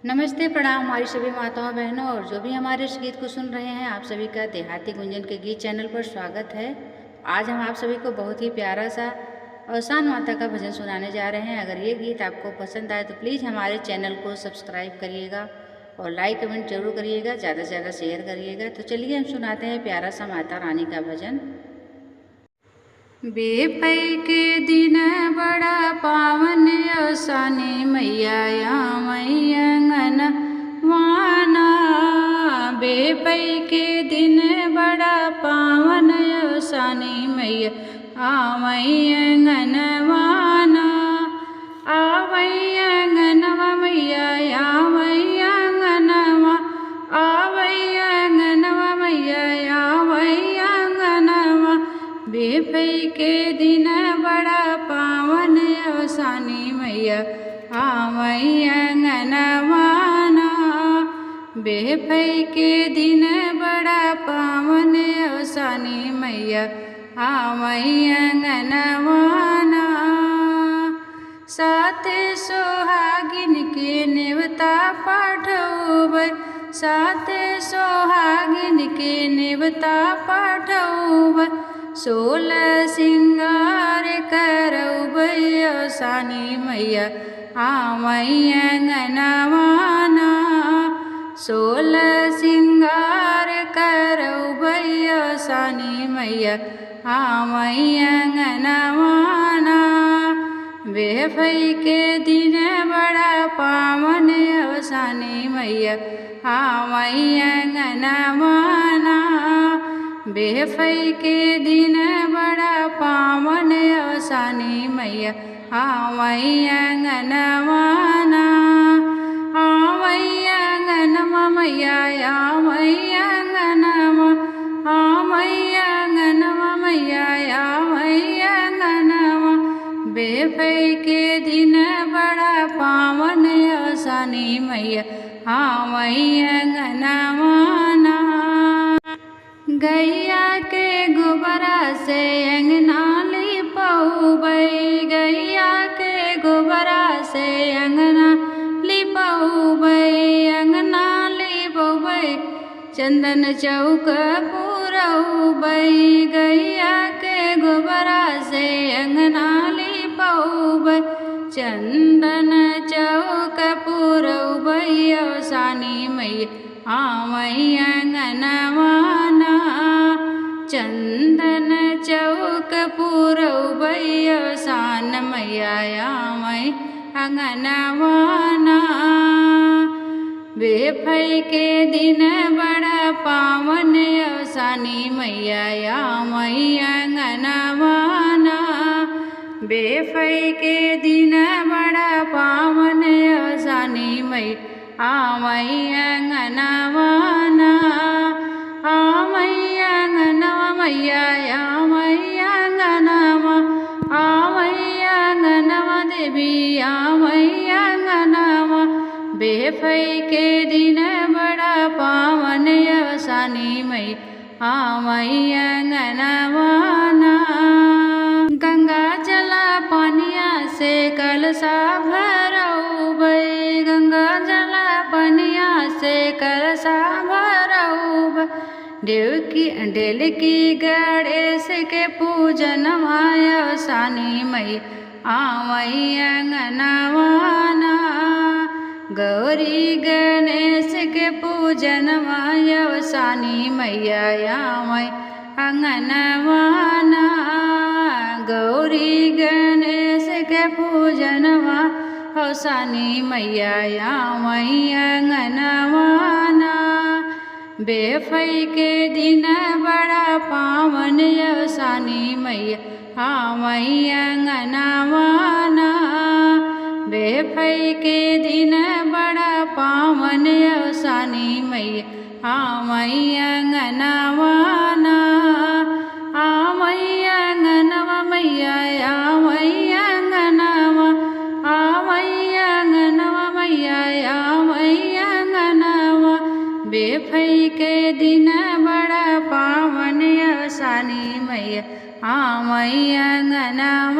नमस्ते, प्रणाम हमारी सभी माताओं बहनों और जो भी हमारे इस गीत को सुन रहे हैं, आप सभी का देहाती गुंजन के गीत चैनल पर स्वागत है। आज हम आप सभी को बहुत ही प्यारा सा अवसान माता का भजन सुनाने जा रहे हैं। अगर ये गीत आपको पसंद आए तो प्लीज़ हमारे चैनल को सब्सक्राइब करिएगा और लाइक कमेंट जरूर करिएगा, ज़्यादा से ज़्यादा शेयर करिएगा। तो चलिए हम सुनाते हैं प्यारा सा माता रानी का भजन। बेपई के दिन बड़ा पावन अवसानी मैया मैयंगन वाना। बेपई के दिन बड़ा पावन अवसानी मैया मैयंगन वाना। आवैयंगनवा मैया मैयंगनवा, आवैयंगनवा मैया मैयंगनवा। बेपई के दिन बड़ा पावन अवसानी मैया मैयंगनवाना। बेपई के दिन बड़ा पावन अवसानी मैया मैयंगनवाना। साते सोहागिन के नेवता पाठौबै, साते सोहागिन के नेवता पाठौबै। 16 सिंगार करौबै अवसानी मैया मैयंगनवाना। 16 सिंगार करौबै अवसानी मैया मैयंगनवाना। बेपई के दिन बड़ा पावन अवसानी मैया मैयंगनवाना। बेपई के दिन बड़ा पावन अवसानी मैया मैयंगनवाना। मैयंगनवा मैया मैयंगनवा, मैयंगनवा मैया मैयंगनवा। बेपई के दिन बड़ा पावन अवसानी मैया मैयंगनवाना। गैया के गोबरा से अंगना लिपौबै, गैया के गोबरा से अंगना लिपौबै, अंगना लिपौबै। चंदन चौक पुरौबै, गैया के गोबरा से अंगना लिपौबै। चंदन चौक पुरौबै अवसानी मैया मैयंगनवाना। चंदन चौक पुरौबै अवसान मैया मैयंगनवाना। बेपई के दिन बड़ा पावन अवसानी मैया मैयंगनवाना। बेपई के दिन बड़ा पावन अवसानी मैया मैयंगनवाना। मैयंगनवा मैया मैयंगनवा, मैयंगनवा देवी मैयंगनवा। बेपई के दिन बड़ा पावन अवसानी मैया मैयंगनवाना। गंगा जला पानिया से कलशा भरौबै, गंगा जला पानिया से कलशा भरौबै। डेलकी गणेश के पूजन अवसानी मैया मैयंगनवाना। गौरी गणेश के पूजन अवसानी मैया मैयंगनवाना। गौरी गणेश के पूजन अवसानी मैया मैयंगनवाना। बेपई के दिन बड़ा पावन अवसानी मैया मैयंगनवाना। बेपई के दिन बड़ा पावन अवसानी मैया मैयंगनवाना। मैयंगनवा मैया मैयंगनवा, मैयंगनवा मैया मैयंगनवा। बेपई के दिन बड़ा पावन अवसानी मैया मैयंगनवाना।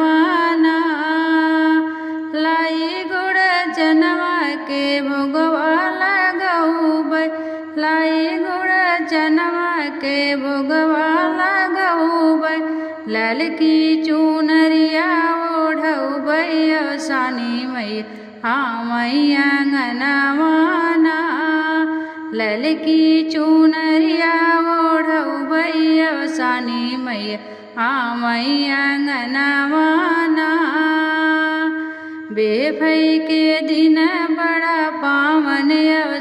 लाई गुड़ जनवा के भोगवा के भोगवा लगौबै, लाल की चुनरिया ओढ़ौबै सानी मैया हाँ मैया अंगनवाना। लाल की चुनरिया ओढ़ौबै सानी मैया हाँ मैया अंगनवाना। बेफई के दिन बड़ा पावन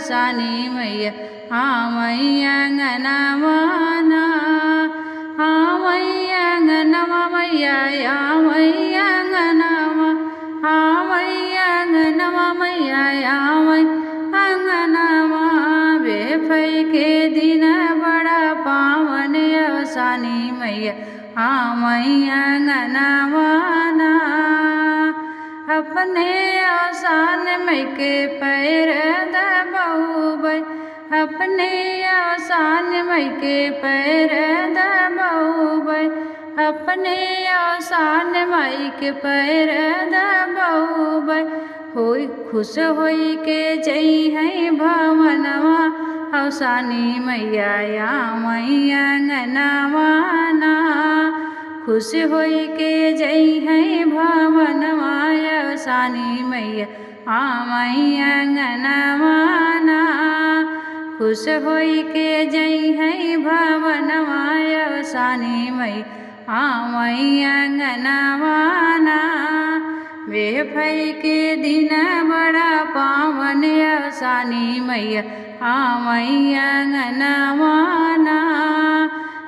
सानी मैया हाँ मैया अंगनवाना। हाँ मैया अंगनवा मैया हाँ मैया अंगनवा, हाँ मैया अंगनवा मैया हाँ मैया अंगनवा। बेफई के दिन बड़ा पावन सानी मैया हाँ मैया अंगनवाना। अपने आसान मई के पैर दबौबै, अपने आसान मई के पैर दबौबै, अपने आसान मई के पैर दबौबै। होई खुश होई के जई है भवनवा सानी मैया या मैया अंगनवाना। खुश होई के जई है भवनवा सानी मैया हाँ मैया अंगनवाना। खुश होई के जई है भवनवा सानी मैया हाँ मैया अंगनवाना। बेफई के दिन बड़ा पावन सानी मैया हाँ मैया अंगनवाना।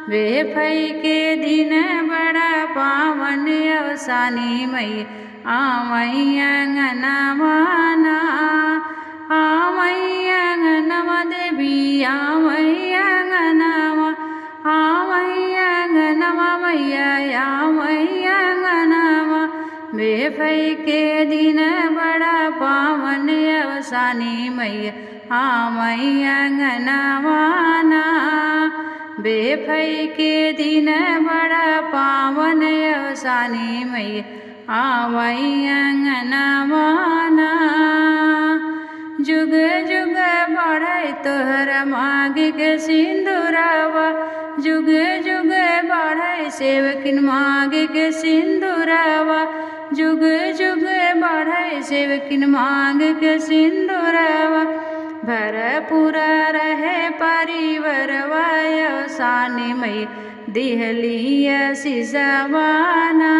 बेफई के दिन बड़ा पावन सानी मैया हाँ मैया अंगनवाना। हाँ मैया अंगनवा देवी हाँ मैया अंगनवा, हाँ मैया अंगनवा मैया हाँ मैया अंगनवा। बेफई के दिन बड़ा पावन सानी मैया हाँ मैया अंगनवाना। बेफई के दिन बड़ा पावन सानी मैया हाँ मैया अंगनवाना। जुग जुग बढ़ै तोहर मांग के सिंदूरवा, जुग जुग बढ़ै सेवकिन मांग के सिंदूरवा, जुग जुग बढ़ै सेवकिन मांग के सिंदूरवा। भरपूर रहे परिवारवा सानी मैया दिहली सिसवाना।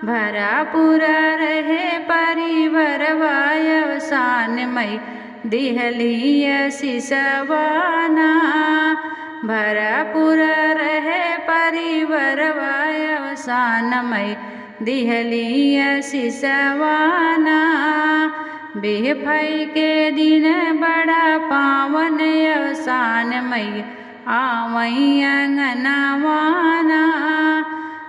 भरपूर रहे परिवारवा सानी मैया दिहली सिसवाना। भरपूर रहे परिवारवा सानी मैया दिहली सिसवाना। बेफई के दिन बड़ा पावन सानी मैया हाँ मैया अंगनवाना।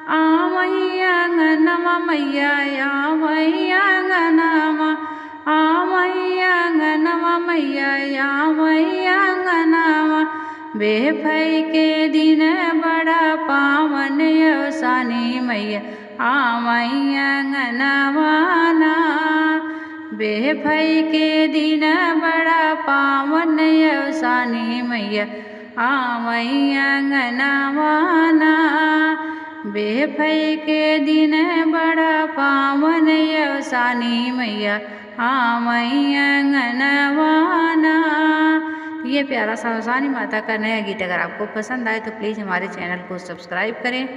हाँ मैया अंगनवा मैया हाँ मैया अंगनवा, हाँ मैया अंगनवा मैया हाँ मैया अंगनवा। बेफई के दिन बड़ा पावन सानी मैया हाँ मैया अंगनवाना। बेफई के दिन बड़ा पावन सानी मैया हाँ मैया अंगनवाना। बेफई के दिन बड़ा पावन सानी मैया हाँ मैया अंगनवाना। ये प्यारा सा सानी माता का नया गीत अगर आपको पसंद आए तो प्लीज़ हमारे चैनल को सब्सक्राइब करें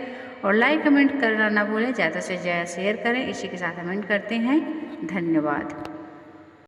और लाइक कमेंट करना ना भूलें। ज़्यादा से ज़्यादा शेयर करें। इसी के साथ कमेंट करते हैं। धन्यवाद।